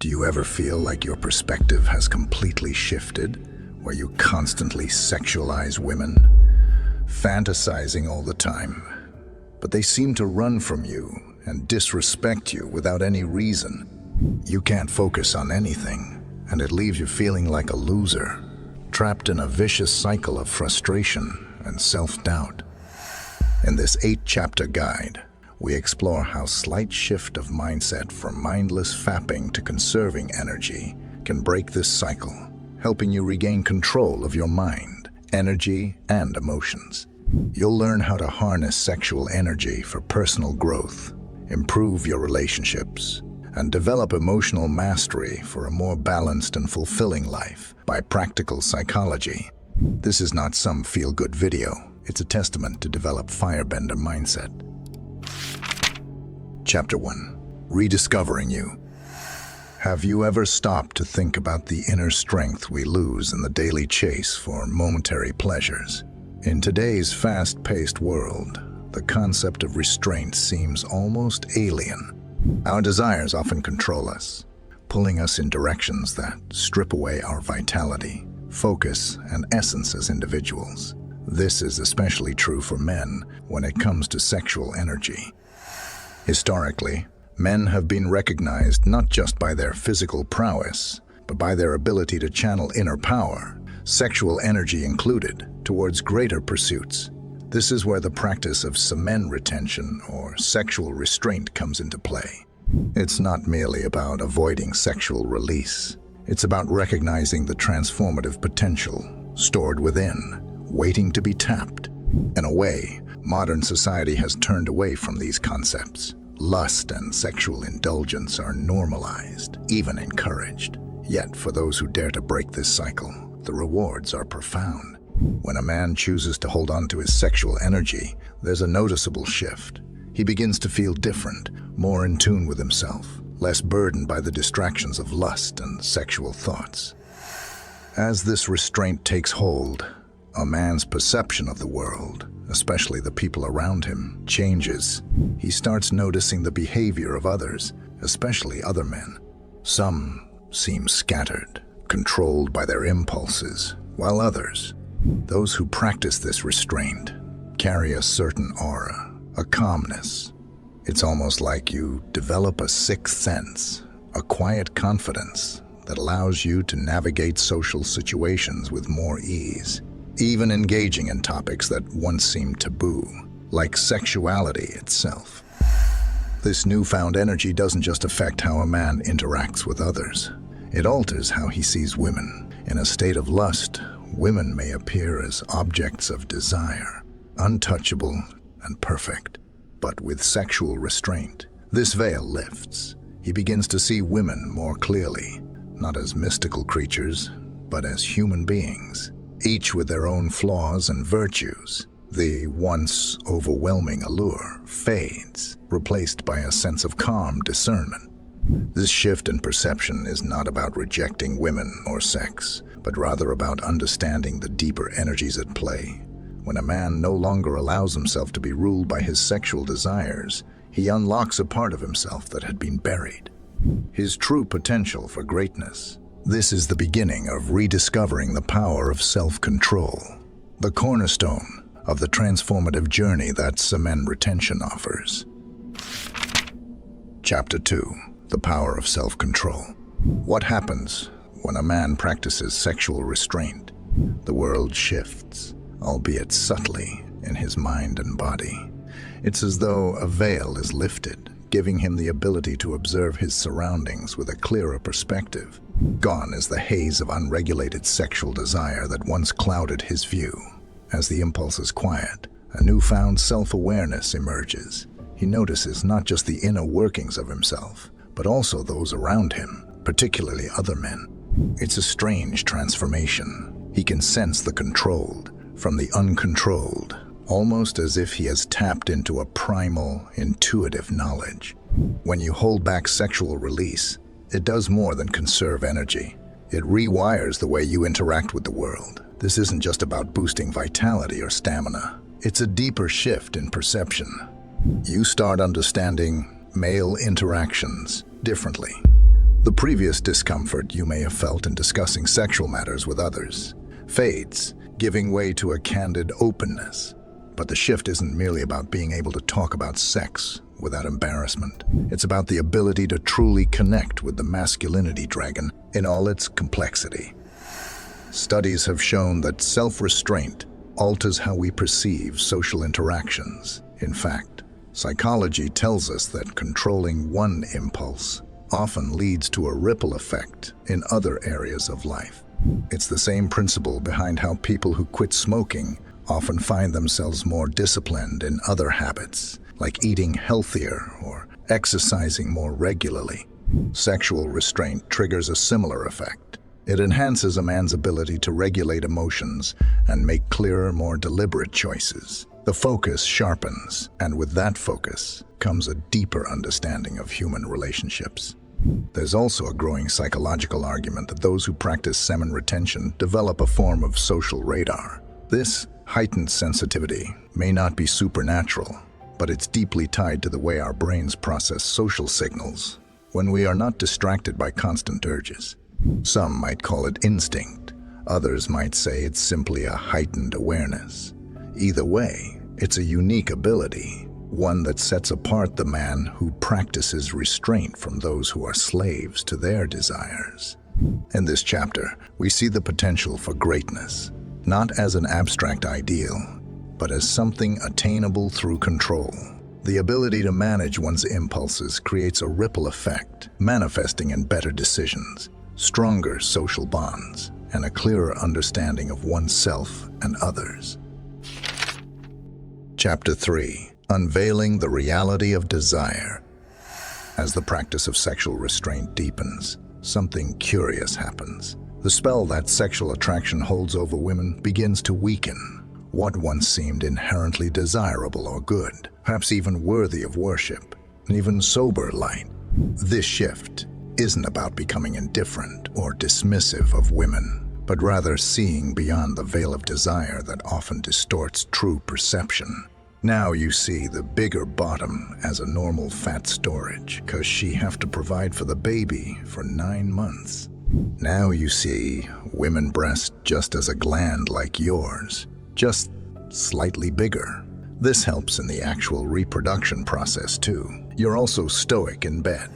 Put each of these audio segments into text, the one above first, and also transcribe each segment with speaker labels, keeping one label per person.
Speaker 1: Do you ever feel like your perspective has completely shifted, where you constantly sexualize women, fantasizing all the time, but they seem to run from you and disrespect you without any reason? You can't focus on anything, and it leaves you feeling like a loser, trapped in a vicious cycle of frustration and self-doubt. In this 8-chapter guide, we explore how slight shift of mindset from mindless fapping to conserving energy can break this cycle, helping you regain control of your mind, energy, and emotions. You'll learn how to harness sexual energy for personal growth, improve your relationships, and develop emotional mastery for a more balanced and fulfilling life by practical psychology. This is not some feel-good video. It's a testament to develop firebender mindset. Chapter 1. Rediscovering You. Have you ever stopped to think about the inner strength we lose in the daily chase for momentary pleasures? In today's fast-paced world, the concept of restraint seems almost alien. Our desires often control us, pulling us in directions that strip away our vitality, focus, and essence as individuals. This is especially true for men when it comes to sexual energy. Historically, men have been recognized not just by their physical prowess, but by their ability to channel inner power, sexual energy included, towards greater pursuits. This is where the practice of semen retention, or sexual restraint, comes into play. It's not merely about avoiding sexual release. It's about recognizing the transformative potential stored within, waiting to be tapped. In a way, modern society has turned away from these concepts. Lust and sexual indulgence are normalized, even encouraged. Yet, for those who dare to break this cycle, the rewards are profound. When a man chooses to hold on to his sexual energy, there's a noticeable shift. He begins to feel different, more in tune with himself, less burdened by the distractions of lust and sexual thoughts. As this restraint takes hold, a man's perception of the world, especially the people around him, changes. He starts noticing the behavior of others, especially other men. Some seem scattered, controlled by their impulses, while others, those who practice this restraint, carry a certain aura, a calmness. It's almost like you develop a sixth sense, a quiet confidence that allows you to navigate social situations with more ease, even engaging in topics that once seemed taboo, like sexuality itself. This newfound energy doesn't just affect how a man interacts with others. It alters how he sees women. In a state of lust, women may appear as objects of desire, untouchable and perfect. But with sexual restraint, this veil lifts. He begins to see women more clearly, not as mystical creatures, but as human beings, each with their own flaws and virtues. The once overwhelming allure fades, replaced by a sense of calm discernment. This shift in perception is not about rejecting women or sex, but rather about understanding the deeper energies at play. When a man no longer allows himself to be ruled by his sexual desires, he unlocks a part of himself that had been buried, his true potential for greatness. This is the beginning of rediscovering the power of self-control, the cornerstone of the transformative journey that semen retention offers. Chapter 2. The Power of Self-Control. What happens when a man practices sexual restraint? The world shifts, albeit subtly, in his mind and body. It's as though a veil is lifted, giving him the ability to observe his surroundings with a clearer perspective. Gone is the haze of unregulated sexual desire that once clouded his view. As the impulses quiet, a newfound self-awareness emerges. He notices not just the inner workings of himself, but also those around him, particularly other men. It's a strange transformation. He can sense the controlled from the uncontrolled, almost as if he has tapped into a primal, intuitive knowledge. When you hold back sexual release, it does more than conserve energy. It rewires the way you interact with the world. This isn't just about boosting vitality or stamina. It's a deeper shift in perception. You start understanding male interactions differently. The previous discomfort you may have felt in discussing sexual matters with others fades, giving way to a candid openness. But the shift isn't merely about being able to talk about sex without embarrassment. It's about the ability to truly connect with the masculinity dragon in all its complexity. Studies have shown that self-restraint alters how we perceive social interactions. In fact, psychology tells us that controlling one impulse often leads to a ripple effect in other areas of life. It's the same principle behind how people who quit smoking often find themselves more disciplined in other habits, like eating healthier or exercising more regularly. Sexual restraint triggers a similar effect. It enhances a man's ability to regulate emotions and make clearer, more deliberate choices. The focus sharpens, and with that focus comes a deeper understanding of human relationships. There's also a growing psychological argument that those who practice semen retention develop a form of social radar. This heightened sensitivity may not be supernatural, but it's deeply tied to the way our brains process social signals when we are not distracted by constant urges. Some might call it instinct. Others might say it's simply a heightened awareness. Either way, it's a unique ability, one that sets apart the man who practices restraint from those who are slaves to their desires. In this chapter, we see the potential for greatness, not as an abstract ideal, but as something attainable through control. The ability to manage one's impulses creates a ripple effect, manifesting in better decisions, stronger social bonds, and a clearer understanding of oneself and others. Chapter 3. Unveiling the reality of desire. As the practice of sexual restraint deepens, something curious happens. The spell that sexual attraction holds over women begins to weaken. What once seemed inherently desirable or good, perhaps even worthy of worship, and even sober light. This shift isn't about becoming indifferent or dismissive of women, but rather seeing beyond the veil of desire that often distorts true perception. Now you see the bigger bottom as a normal fat storage, 'cause she have to provide for the baby for 9 months. Now you see women breast just as a gland like yours, just slightly bigger. This helps in the actual reproduction process too. You're also stoic in bed.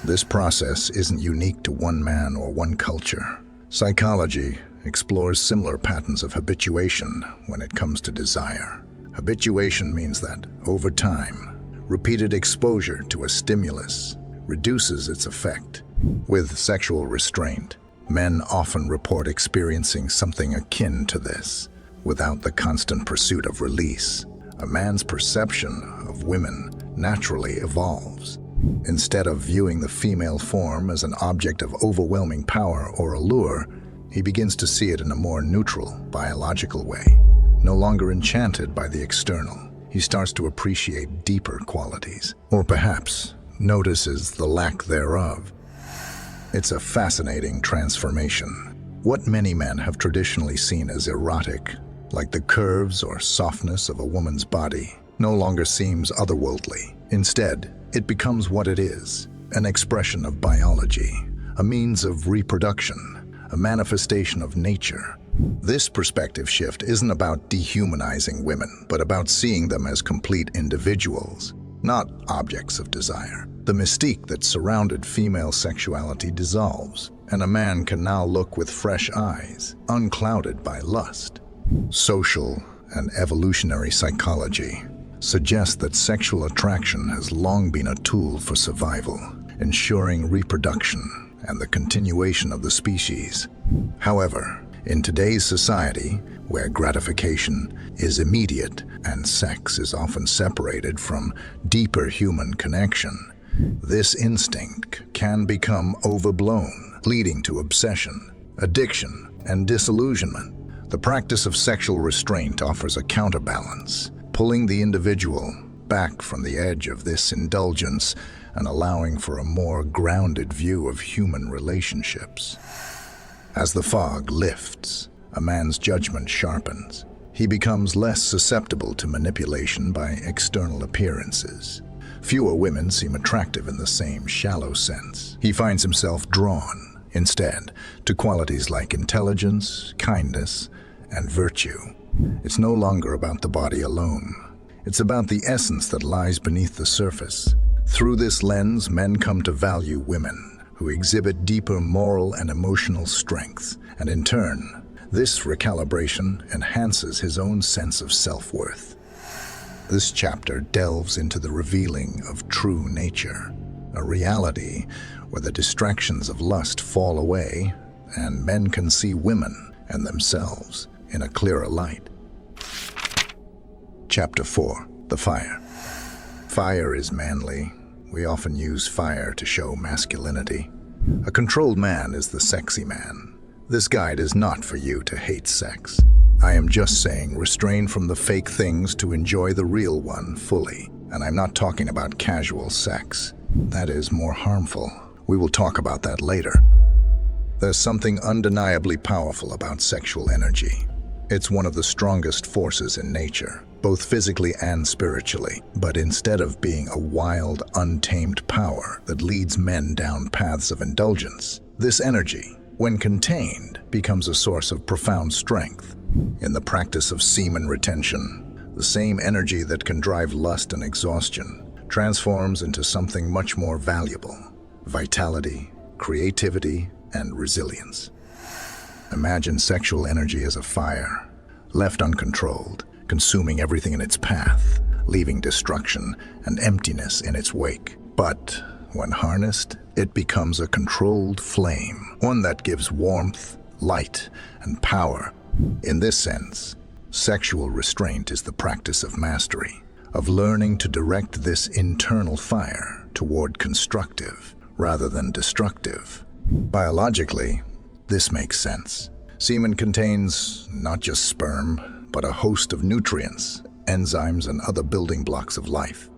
Speaker 1: This process isn't unique to one man or one culture. Psychology explores similar patterns of habituation when it comes to desire. Habituation means that, over time, repeated exposure to a stimulus reduces its effect. With sexual restraint, men often report experiencing something akin to this, without the constant pursuit of release. A man's perception of women naturally evolves. Instead of viewing the female form as an object of overwhelming power or allure, he begins to see it in a more neutral, biological way. No longer enchanted by the external, he starts to appreciate deeper qualities, or perhaps notices the lack thereof. It's a fascinating transformation. What many men have traditionally seen as erotic, like the curves or softness of a woman's body, no longer seems otherworldly. Instead, it becomes what it is, an expression of biology, a means of reproduction, a manifestation of nature. This perspective shift isn't about dehumanizing women, but about seeing them as complete individuals, not objects of desire. The mystique that surrounded female sexuality dissolves, and a man can now look with fresh eyes, unclouded by lust. Social and evolutionary psychology suggests that sexual attraction has long been a tool for survival, ensuring reproduction and the continuation of the species. However, in today's society, where gratification is immediate and sex is often separated from deeper human connection, this instinct can become overblown, leading to obsession, addiction, and disillusionment. The practice of sexual restraint offers a counterbalance, pulling the individual back from the edge of this indulgence and allowing for a more grounded view of human relationships. As the fog lifts, a man's judgment sharpens. He becomes less susceptible to manipulation by external appearances. Fewer women seem attractive in the same shallow sense. He finds himself drawn, instead, to qualities like intelligence, kindness, and virtue. It's no longer about the body alone. It's about the essence that lies beneath the surface. Through this lens, men come to value women who exhibit deeper moral and emotional strengths, and in turn, this recalibration enhances his own sense of self-worth. This chapter delves into the revealing of true nature, a reality where the distractions of lust fall away and men can see women and themselves in a clearer light. Chapter 4. The Fire. Fire is manly. We often use fire to show masculinity. A controlled man is the sexy man. This guide is not for you to hate sex. I am just saying restrain from the fake things to enjoy the real one fully. And I'm not talking about casual sex. That is more harmful. We will talk about that later. There's something undeniably powerful about sexual energy. It's one of the strongest forces in nature, both physically and spiritually. But instead of being a wild, untamed power that leads men down paths of indulgence, this energy, when contained, becomes a source of profound strength. In the practice of semen retention, the same energy that can drive lust and exhaustion transforms into something much more valuable: vitality, creativity, and resilience. Imagine sexual energy as a fire, left uncontrolled, consuming everything in its path, leaving destruction and emptiness in its wake. But when harnessed, it becomes a controlled flame, one that gives warmth, light, and power. In this sense, sexual restraint is the practice of mastery, of learning to direct this internal fire toward constructive rather than destructive. Biologically, this makes sense. Semen contains not just sperm, but a host of nutrients, enzymes, and other building blocks of life.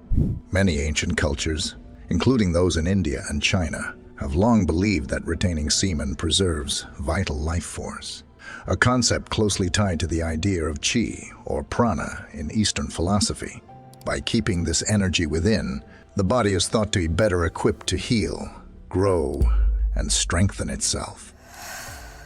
Speaker 1: Many ancient cultures, including those in India and China, have long believed that retaining semen preserves vital life force, a concept closely tied to the idea of chi, or prana, in Eastern philosophy. By keeping this energy within, the body is thought to be better equipped to heal, grow, and strengthen itself.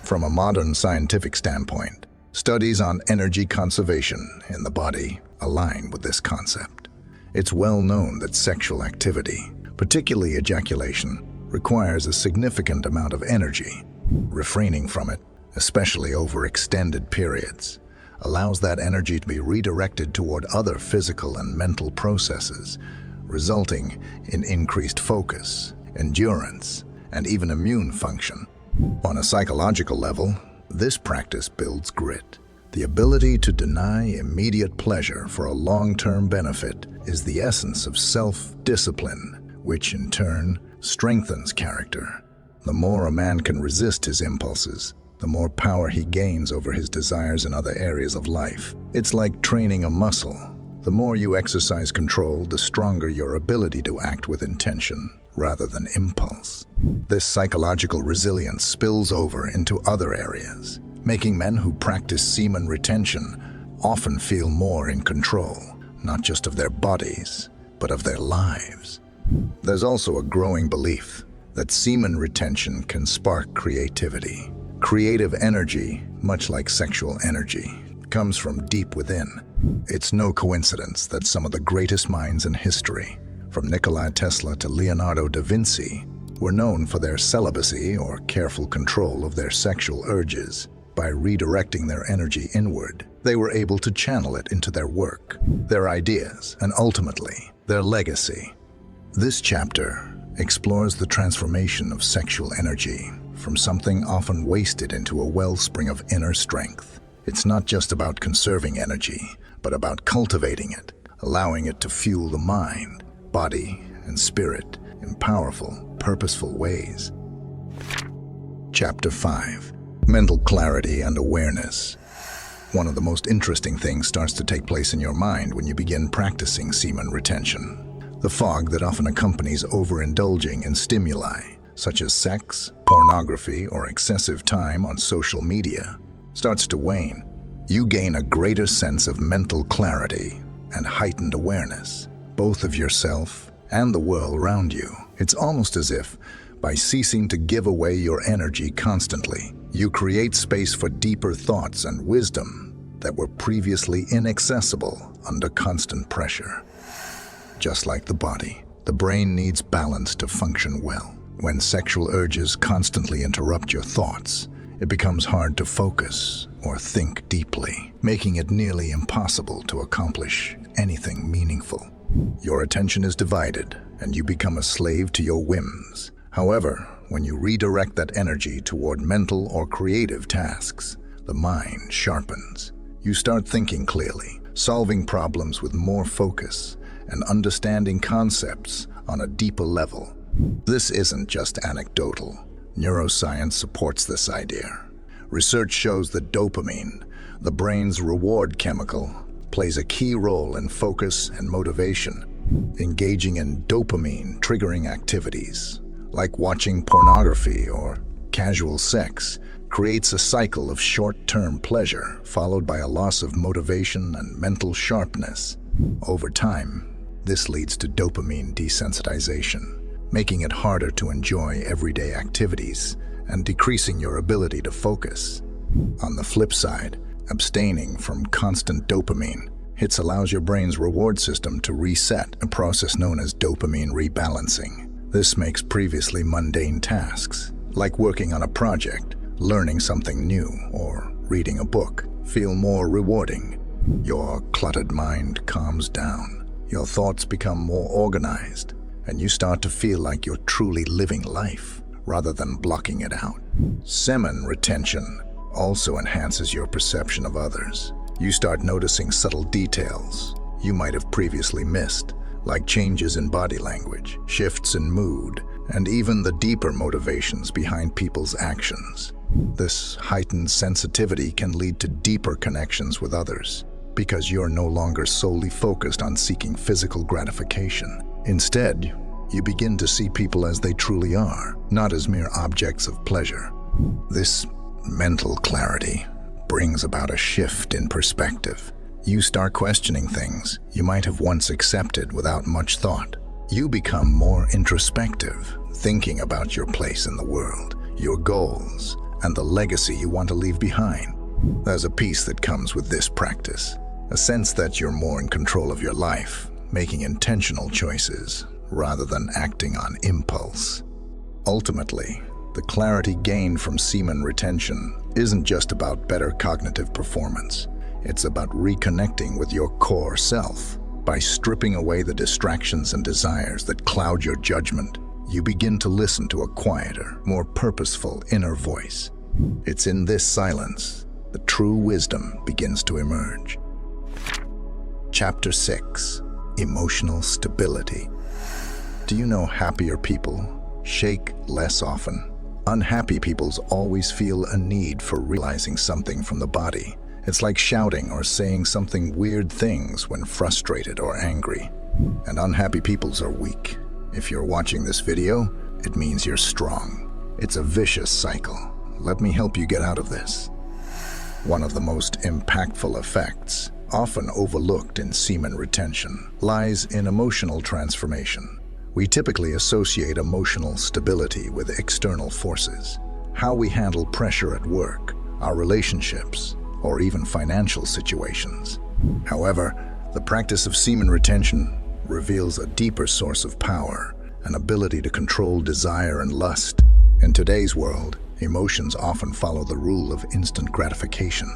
Speaker 1: From a modern scientific standpoint, studies on energy conservation in the body align with this concept. It's well known that sexual activity, particularly ejaculation, requires a significant amount of energy. Refraining from it, especially over extended periods, allows that energy to be redirected toward other physical and mental processes, resulting in increased focus, endurance, and even immune function. On a psychological level, this practice builds grit. The ability to deny immediate pleasure for a long-term benefit is the essence of self-discipline, which in turn strengthens character. The more a man can resist his impulses, the more power he gains over his desires in other areas of life. It's like training a muscle. The more you exercise control, the stronger your ability to act with intention rather than impulse. This psychological resilience spills over into other areas, making men who practice semen retention often feel more in control, not just of their bodies, but of their lives. There's also a growing belief that semen retention can spark creativity. Creative energy, much like sexual energy, comes from deep within. It's no coincidence that some of the greatest minds in history, from Nikola Tesla to Leonardo da Vinci, were known for their celibacy or careful control of their sexual urges. By redirecting their energy inward, they were able to channel it into their work, their ideas, and ultimately, their legacy. This chapter explores the transformation of sexual energy from something often wasted into a wellspring of inner strength. It's not just about conserving energy, but about cultivating it, allowing it to fuel the mind, body, and spirit in powerful, purposeful ways. Chapter 5. Mental clarity and awareness. One of the most interesting things starts to take place in your mind when you begin practicing semen retention. The fog that often accompanies overindulging in stimuli, such as sex, pornography, or excessive time on social media, starts to wane. You gain a greater sense of mental clarity and heightened awareness, both of yourself and the world around you. It's almost as if, by ceasing to give away your energy constantly, you create space for deeper thoughts and wisdom that were previously inaccessible under constant pressure. Just like the body, the brain needs balance to function well. When sexual urges constantly interrupt your thoughts, it becomes hard to focus or think deeply, making it nearly impossible to accomplish anything meaningful. Your attention is divided, and you become a slave to your whims. However, when you redirect that energy toward mental or creative tasks, the mind sharpens. You start thinking clearly, solving problems with more focus, and understanding concepts on a deeper level. This isn't just anecdotal. Neuroscience supports this idea. Research shows that dopamine, the brain's reward chemical, plays a key role in focus and motivation. Engaging in dopamine-triggering activities, like watching pornography or casual sex, creates a cycle of short-term pleasure followed by a loss of motivation and mental sharpness. Over time, this leads to dopamine desensitization, making it harder to enjoy everyday activities and decreasing your ability to focus. On the flip side, abstaining from constant dopamine hits allows your brain's reward system to reset, a process known as dopamine rebalancing. This makes previously mundane tasks, like working on a project, learning something new, or reading a book, feel more rewarding. Your cluttered mind calms down, your thoughts become more organized, and you start to feel like you're truly living life rather than blocking it out. Semen retention also enhances your perception of others. You start noticing subtle details you might have previously missed, like changes in body language, shifts in mood, and even the deeper motivations behind people's actions. This heightened sensitivity can lead to deeper connections with others, because you're no longer solely focused on seeking physical gratification. Instead, you begin to see people as they truly are, not as mere objects of pleasure. This mental clarity brings about a shift in perspective. You start questioning things you might have once accepted without much thought. You become more introspective, thinking about your place in the world, your goals, and the legacy you want to leave behind. There's a peace that comes with this practice, a sense that you're more in control of your life, making intentional choices rather than acting on impulse. Ultimately, the clarity gained from semen retention isn't just about better cognitive performance. It's about reconnecting with your core self. By stripping away the distractions and desires that cloud your judgment, you begin to listen to a quieter, more purposeful inner voice. It's in this silence that true wisdom begins to emerge. Chapter 6. Emotional Stability. Do you know happier people shake less often? Unhappy people always feel a need for realizing something from the body. It's like shouting or saying something weird things when frustrated or angry. And unhappy people are weak. If you're watching this video, it means you're strong. It's a vicious cycle. Let me help you get out of this. One of the most impactful effects, often overlooked in semen retention, lies in emotional transformation. We typically associate emotional stability with external forces. How we handle pressure at work, our relationships, or even financial situations. However, the practice of semen retention reveals a deeper source of power, an ability to control desire and lust. In today's world, emotions often follow the rule of instant gratification.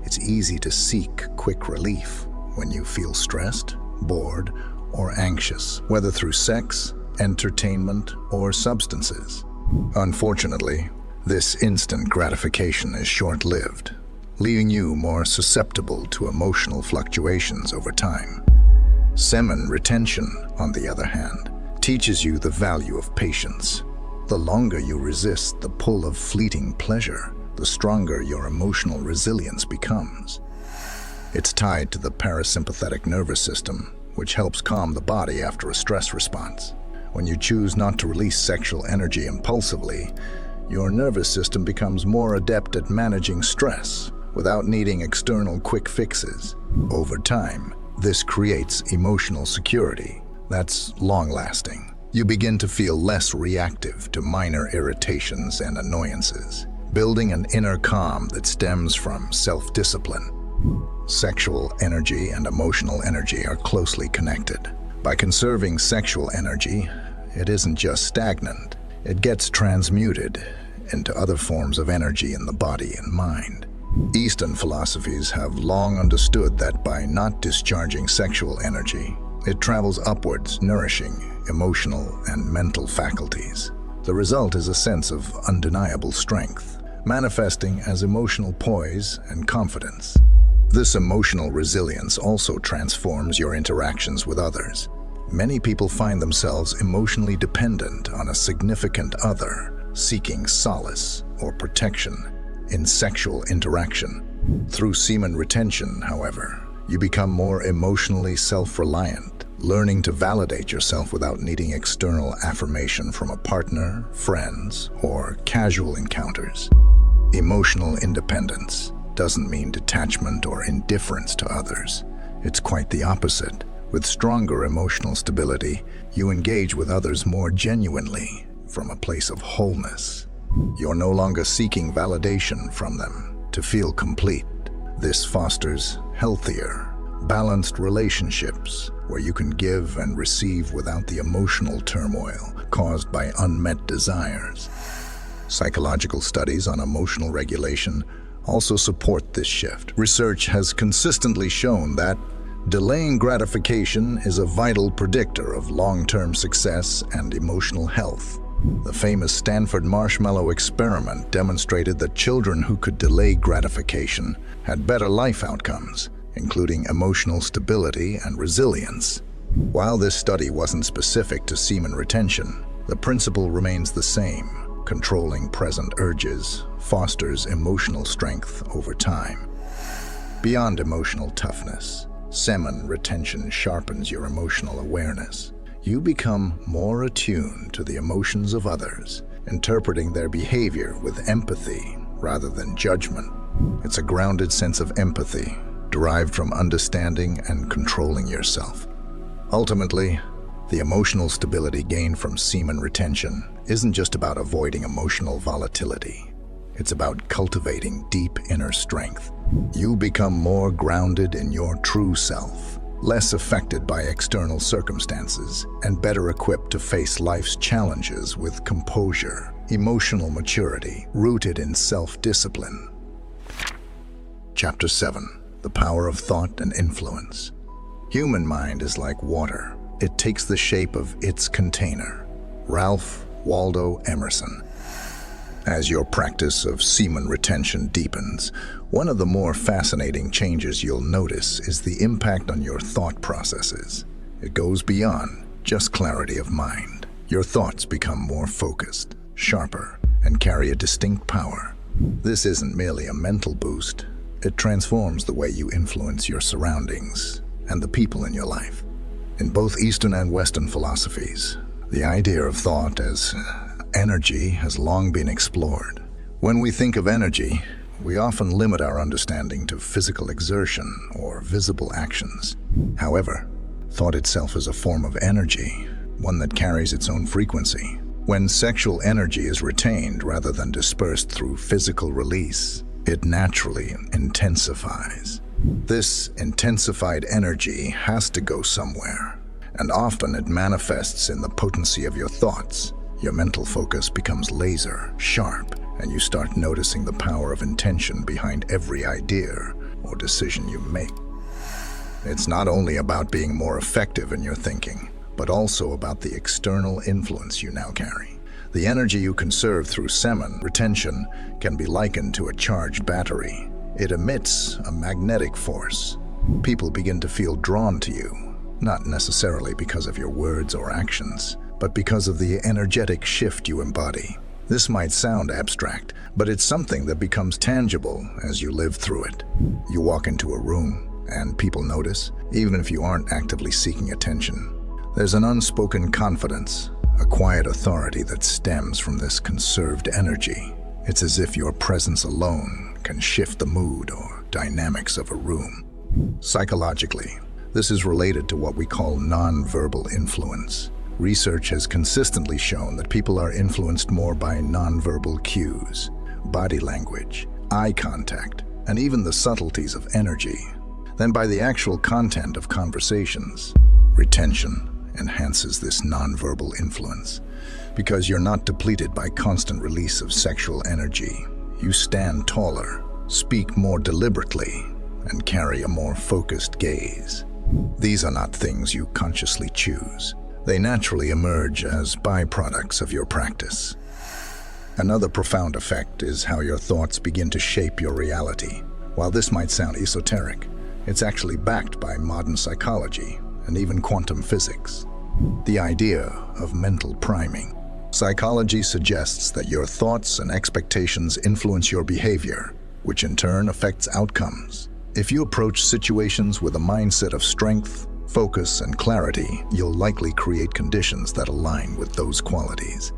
Speaker 1: It's easy to seek quick relief when you feel stressed, bored, or anxious, whether through sex, entertainment, or substances. Unfortunately, this instant gratification is short-lived, leaving you more susceptible to emotional fluctuations over time. Semen retention, on the other hand, teaches you the value of patience. The longer you resist the pull of fleeting pleasure, the stronger your emotional resilience becomes. It's tied to the parasympathetic nervous system, which helps calm the body after a stress response. When you choose not to release sexual energy impulsively, your nervous system becomes more adept at managing stress without needing external quick fixes. Over time, this creates emotional security, that's long-lasting. You begin to feel less reactive to minor irritations and annoyances, building an inner calm that stems from self-discipline. Sexual energy and emotional energy are closely connected. By conserving sexual energy, it isn't just stagnant, it gets transmuted into other forms of energy in the body and mind. Eastern philosophies have long understood that by not discharging sexual energy, it travels upwards, nourishing emotional and mental faculties. The result is a sense of undeniable strength, manifesting as emotional poise and confidence. This emotional resilience also transforms your interactions with others. Many people find themselves emotionally dependent on a significant other, seeking solace or protection in sexual interaction. Through semen retention, however, you become more emotionally self-reliant, learning to validate yourself without needing external affirmation from a partner, friends, or casual encounters. Emotional independence doesn't mean detachment or indifference to others. It's quite the opposite. With stronger emotional stability, you engage with others more genuinely from a place of wholeness. You're no longer seeking validation from them to feel complete. This fosters healthier, balanced relationships where you can give and receive without the emotional turmoil caused by unmet desires. Psychological studies on emotional regulation also support this shift. Research has consistently shown that delaying gratification is a vital predictor of long-term success and emotional health. The famous Stanford marshmallow experiment demonstrated that children who could delay gratification had better life outcomes, including emotional stability and resilience. While this study wasn't specific to semen retention, the principle remains the same. Controlling present urges fosters emotional strength over time. Beyond emotional toughness, semen retention sharpens your emotional awareness. You become more attuned to the emotions of others, interpreting their behavior with empathy rather than judgment. It's a grounded sense of empathy, derived from understanding and controlling yourself. Ultimately, the emotional stability gained from semen retention isn't just about avoiding emotional volatility. It's about cultivating deep inner strength. You become more grounded in your true self, less affected by external circumstances, and better equipped to face life's challenges with composure, emotional maturity, rooted in self-discipline. Chapter 7. The Power of Thought and Influence. Human mind is like water. It takes the shape of its container. Ralph Waldo Emerson. As your practice of semen retention deepens, one of the more fascinating changes you'll notice is the impact on your thought processes. It goes beyond just clarity of mind. Your thoughts become more focused, sharper, and carry a distinct power. This isn't merely a mental boost. It transforms the way you influence your surroundings and the people in your life. In both Eastern and Western philosophies, the idea of thought as energy has long been explored. When we think of energy, we often limit our understanding to physical exertion or visible actions. However, thought itself is a form of energy, one that carries its own frequency. When sexual energy is retained rather than dispersed through physical release, it naturally intensifies. This intensified energy has to go somewhere, and often it manifests in the potency of your thoughts. Your mental focus becomes laser sharp, and you start noticing the power of intention behind every idea or decision you make. It's not only about being more effective in your thinking, but also about the external influence you now carry. The energy you conserve through semen retention can be likened to a charged battery. It emits a magnetic force. People begin to feel drawn to you, not necessarily because of your words or actions, but because of the energetic shift you embody. This might sound abstract, but it's something that becomes tangible as you live through it. You walk into a room, and people notice, even if you aren't actively seeking attention. There's an unspoken confidence, a quiet authority that stems from this conserved energy. It's as if your presence alone can shift the mood or dynamics of a room. Psychologically, This is related to what we call non-verbal influence. Research has consistently shown that people are influenced more by non-verbal cues, body language, eye contact, and even the subtleties of energy, than by the actual content of conversations. Retention enhances this non-verbal influence because you're not depleted by constant release of sexual energy. You stand taller, speak more deliberately, and carry a more focused gaze. These are not things you consciously choose. They naturally emerge as byproducts of your practice. Another profound effect is how your thoughts begin to shape your reality. While this might sound esoteric, it's actually backed by modern psychology and even quantum physics. The idea of mental priming. Psychology suggests that your thoughts and expectations influence your behavior, which in turn affects outcomes. If you approach situations with a mindset of strength, focus, and clarity, you'll likely create conditions that align with those qualities.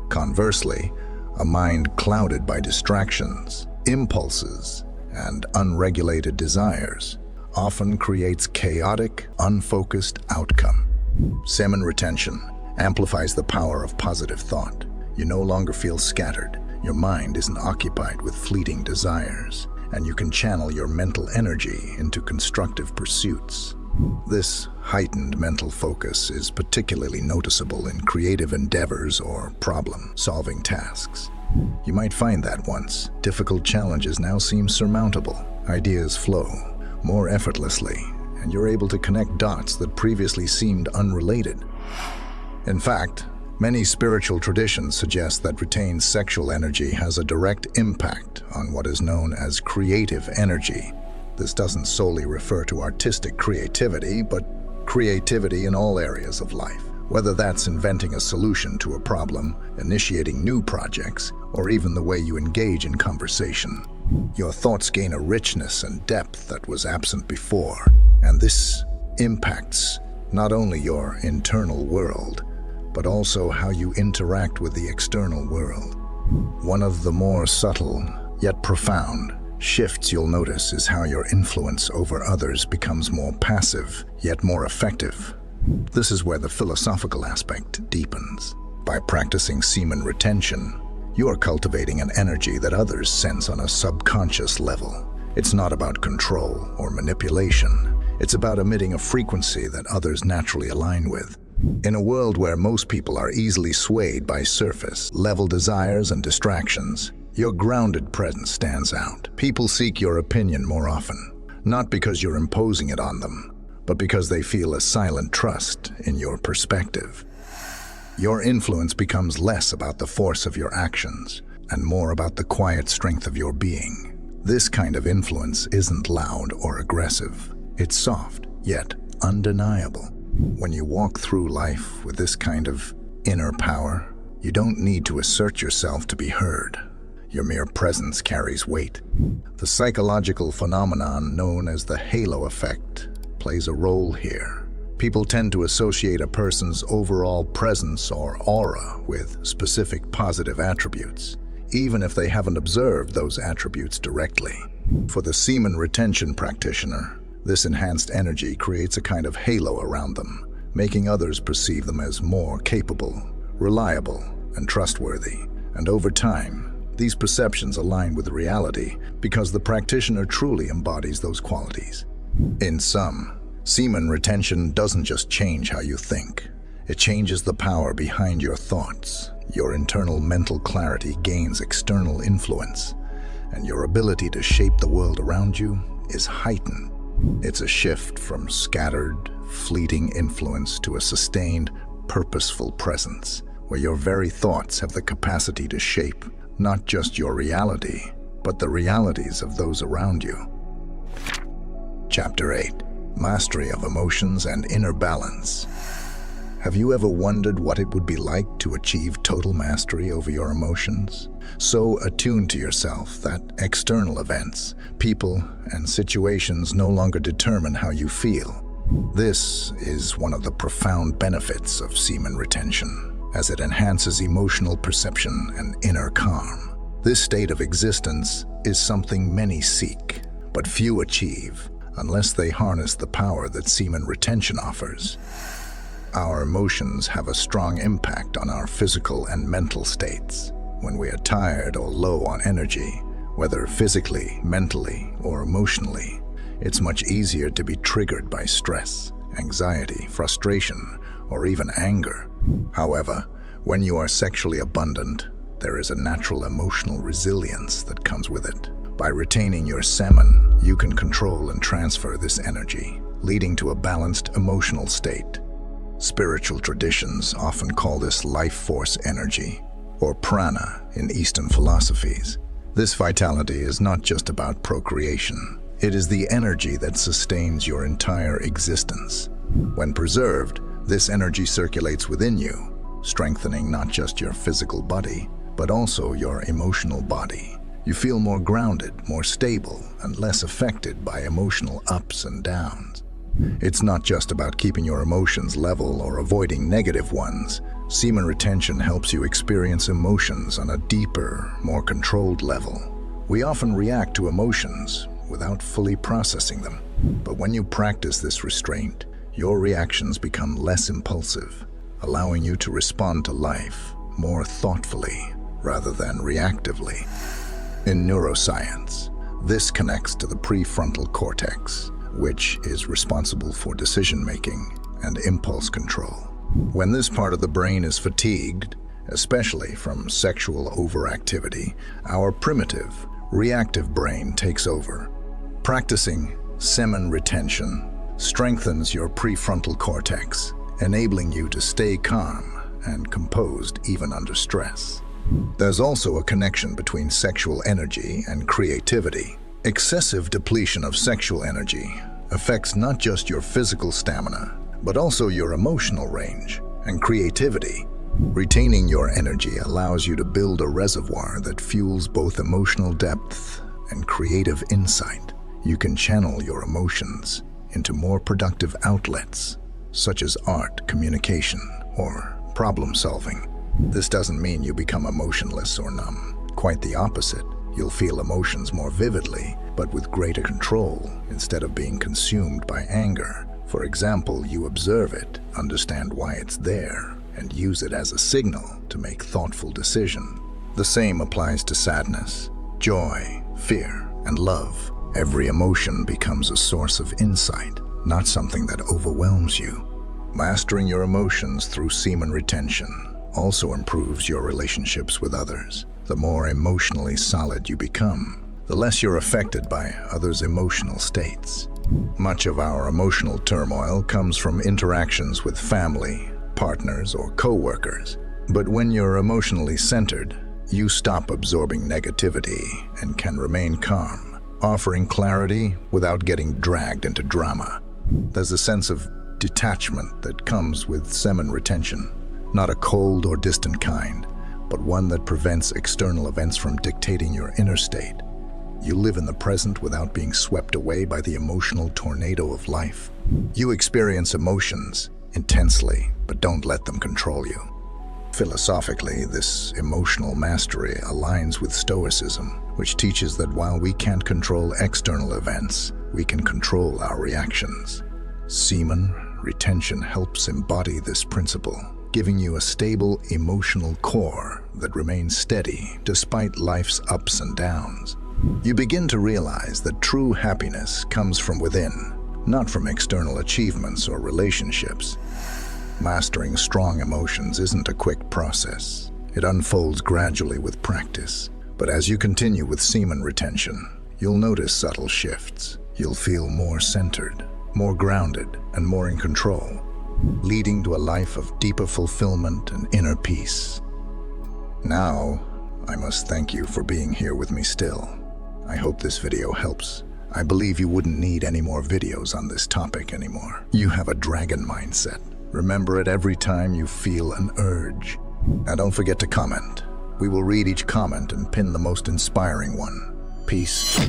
Speaker 1: Conversely, a mind clouded by distractions, impulses, and unregulated desires often creates chaotic, unfocused outcome. Semen retention amplifies the power of positive thought. You no longer feel scattered. Your mind isn't occupied with fleeting desires, and you can channel your mental energy into constructive pursuits. This heightened mental focus is particularly noticeable in creative endeavors or problem-solving tasks. You might find that once difficult challenges now seem surmountable. Ideas flow more effortlessly, and you're able to connect dots that previously seemed unrelated. In fact, many spiritual traditions suggest that retained sexual energy has a direct impact on what is known as creative energy. This doesn't solely refer to artistic creativity, but creativity in all areas of life. Whether that's inventing a solution to a problem, initiating new projects, or even the way you engage in conversation. Your thoughts gain a richness and depth that was absent before, and this impacts not only your internal world, but also how you interact with the external world. One of the more subtle, yet profound, shifts you'll notice is how your influence over others becomes more passive, yet more effective. This is where the philosophical aspect deepens. By practicing semen retention, you are cultivating an energy that others sense on a subconscious level. It's not about control or manipulation. It's about emitting a frequency that others naturally align with. In a world where most people are easily swayed by surface-level desires and distractions, your grounded presence stands out. People seek your opinion more often, not because you're imposing it on them, but because they feel a silent trust in your perspective. Your influence becomes less about the force of your actions and more about the quiet strength of your being. This kind of influence isn't loud or aggressive. It's soft, yet undeniable. When you walk through life with this kind of inner power, you don't need to assert yourself to be heard. Your mere presence carries weight. The psychological phenomenon known as the halo effect plays a role here. People tend to associate a person's overall presence or aura with specific positive attributes, even if they haven't observed those attributes directly. For the semen retention practitioner, this enhanced energy creates a kind of halo around them, making others perceive them as more capable, reliable, and trustworthy. And over time, these perceptions align with reality because the practitioner truly embodies those qualities. In sum, semen retention doesn't just change how you think. It changes the power behind your thoughts. Your internal mental clarity gains external influence, and your ability to shape the world around you is heightened. It's a shift from scattered, fleeting influence to a sustained, purposeful presence, where your very thoughts have the capacity to shape not just your reality, but the realities of those around you. Chapter 8. Mastery of Emotions and Inner Balance. Have you ever wondered what it would be like to achieve total mastery over your emotions? So attuned to yourself that external events, people, and situations no longer determine how you feel. This is one of the profound benefits of semen retention, as it enhances emotional perception and inner calm. This state of existence is something many seek, but few achieve. unless they harness the power that semen retention offers. Our emotions have a strong impact on our physical and mental states. When we are tired or low on energy, whether physically, mentally, or emotionally, it's much easier to be triggered by stress, anxiety, frustration, or even anger. However, when you are sexually abundant, there is a natural emotional resilience that comes with it. By retaining your semen, you can control and transfer this energy, leading to a balanced emotional state. Spiritual traditions often call this life force energy, or prana in Eastern philosophies. This vitality is not just about procreation. It is the energy that sustains your entire existence. When preserved, this energy circulates within you, strengthening not just your physical body, but also your emotional body. You feel more grounded, more stable, and less affected by emotional ups and downs. It's not just about keeping your emotions level or avoiding negative ones. Semen retention helps you experience emotions on a deeper, more controlled level. We often react to emotions without fully processing them. But when you practice this restraint, your reactions become less impulsive, allowing you to respond to life more thoughtfully rather than reactively. In neuroscience, this connects to the prefrontal cortex, which is responsible for decision-making and impulse control. When this part of the brain is fatigued, especially from sexual overactivity, our primitive, reactive brain takes over. Practicing semen retention strengthens your prefrontal cortex, enabling you to stay calm and composed even under stress. There's also a connection between sexual energy and creativity. Excessive depletion of sexual energy affects not just your physical stamina, but also your emotional range and creativity. Retaining your energy allows you to build a reservoir that fuels both emotional depth and creative insight. You can channel your emotions into more productive outlets, such as art, communication, or problem solving. This doesn't mean you become emotionless or numb. Quite the opposite. You'll feel emotions more vividly, but with greater control instead of being consumed by anger. For example, you observe it, understand why it's there, and use it as a signal to make thoughtful decisions. The same applies to sadness, joy, fear, and love. Every emotion becomes a source of insight, not something that overwhelms you. Mastering your emotions through semen retention also improves your relationships with others. The more emotionally solid you become, the less you're affected by others' emotional states. Much of our emotional turmoil comes from interactions with family, partners, or co-workers. But when you're emotionally centered, you stop absorbing negativity and can remain calm, offering clarity without getting dragged into drama. There's a sense of detachment that comes with semen retention, not a cold or distant kind, but one that prevents external events from dictating your inner state. You live in the present without being swept away by the emotional tornado of life. You experience emotions intensely, but don't let them control you. Philosophically, this emotional mastery aligns with Stoicism, which teaches that while we can't control external events, we can control our reactions. Semen retention helps embody this principle, giving you a stable emotional core that remains steady despite life's ups and downs. You begin to realize that true happiness comes from within, not from external achievements or relationships. Mastering strong emotions isn't a quick process. It unfolds gradually with practice. But as you continue with semen retention, you'll notice subtle shifts. You'll feel more centered, more grounded, and more in control, leading to a life of deeper fulfillment and inner peace. Now, I must thank you for being here with me still. I hope this video helps. I believe you wouldn't need any more videos on this topic anymore. You have a dragon mindset. Remember it every time you feel an urge. And don't forget to comment. We will read each comment and pin the most inspiring one. Peace.